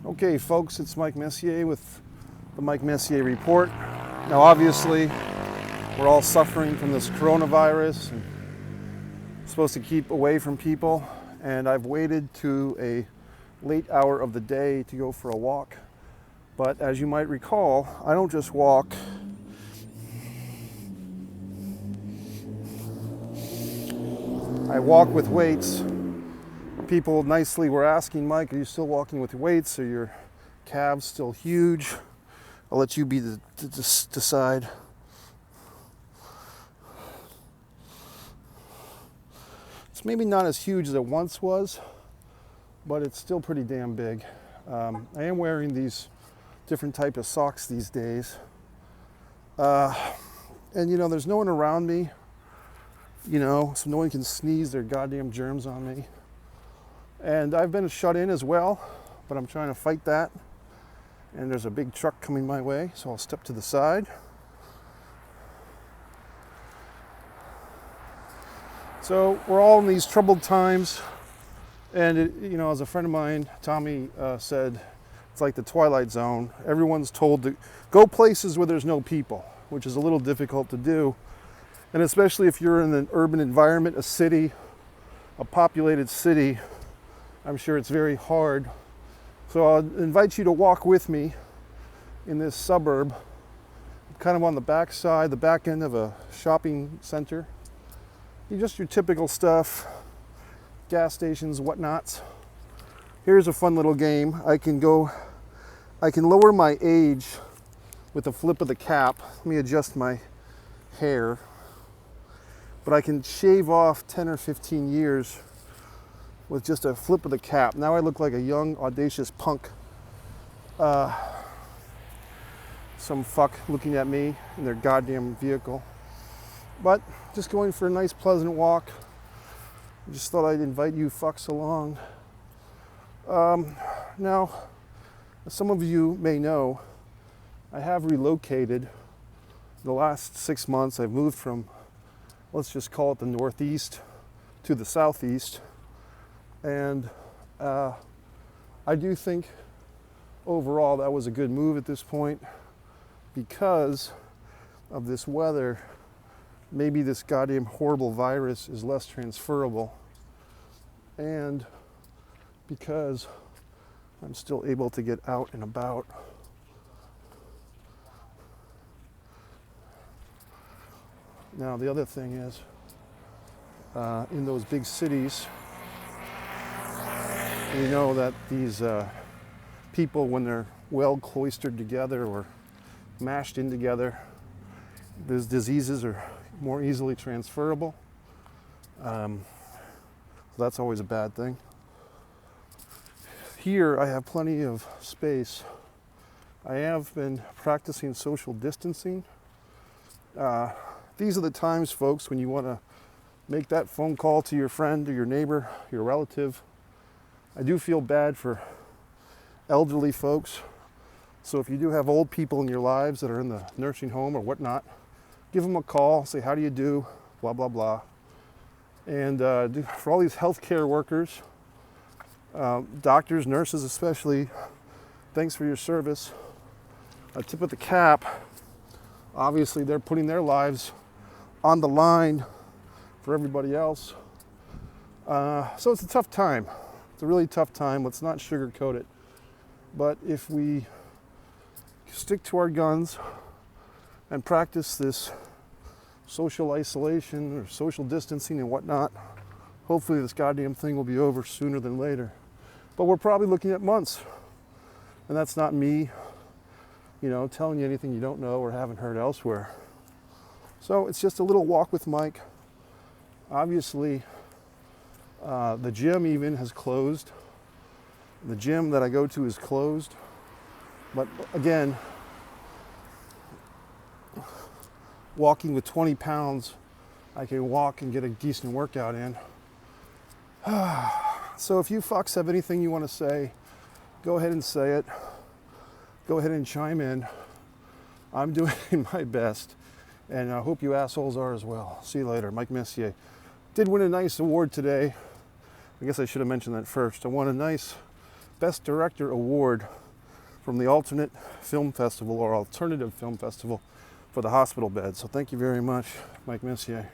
Okay, folks, it's Mike Messier with the Mike Messier Report. Now, obviously, we're all suffering from this coronavirus and supposed to keep away from people. And I've waited to a late hour of the day to go for a walk. But as you might recall, I don't just walk. I walk with weights. People nicely were asking, Mike, are you still walking with weights? Are your calves still huge? I'll let you be to decide. It's maybe not as huge as it once was, but it's still pretty damn big. I am wearing these different type of socks these days. And you know, there's no one around me, you know, so no one can sneeze their goddamn germs on me. And I've been shut in as well, but I'm trying to fight that. And there's a big truck coming my way, so I'll step to the side. So we're all in these troubled times. And, you know, as a friend of mine, Tommy, said, it's like the Twilight Zone. Everyone's told to go places where there's no people, which is a little difficult to do. And especially if you're in an urban environment, a city, a populated city, I'm sure it's very hard. So I'll invite you to walk with me in this suburb, kind of on the back side, the back end of a shopping center. Just your typical stuff, gas stations, whatnots. Here's a fun little game. I can lower my age with a flip of the cap. Let me adjust my hair. But I can shave off 10 or 15 years with just a flip of the cap. Now I look like a young, audacious punk. Some fuck looking at me in their goddamn vehicle. But just going for a nice, pleasant walk. I just thought I'd invite you fucks along. Now, as some of you may know, I have relocated. The last 6 months, I've moved from, let's just call it the Northeast to the Southeast. And I do think overall that was a good move at this point because of this weather. Maybe this goddamn horrible virus is less transferable, and because I'm still able to get out and about. Now the other thing is, in those big cities, we know that these people, when they're well cloistered together or mashed in together, these diseases are more easily transferable. So that's always a bad thing. Here I have plenty of space. I have been practicing social distancing. These are the times, folks, when you want to make that phone call to your friend or your neighbor, your relative. I do feel bad for elderly folks. So if you do have old people in your lives that are in the nursing home or whatnot, give them a call, say, how do you do, blah, blah, blah. And for all these healthcare workers, doctors, nurses especially, thanks for your service. A tip of the cap. Obviously, they're putting their lives on the line for everybody else. So it's a tough time. It's a really tough time. Let's not sugarcoat it. But if we stick to our guns and practice this social isolation or social distancing and whatnot, hopefully this goddamn thing will be over sooner than later. But we're probably looking at months. And that's not me, you know, telling you anything you don't know or haven't heard elsewhere. So it's just a little walk with Mike. Obviously, the gym even has closed. The gym that I go to is closed. But again, walking with 20 pounds, I can walk and get a decent workout in. So if you fucks have anything you want to say, go ahead and say it. Go ahead and chime in. I'm doing my best, and I hope you assholes are as well. See you later. Mike Messier. Did win a nice award today. I guess I should have mentioned that first. I won a nice Best Director Award from the Alternate Film Festival or Alternative Film Festival for The Hospital Bed. So thank you very much, Mike Messier.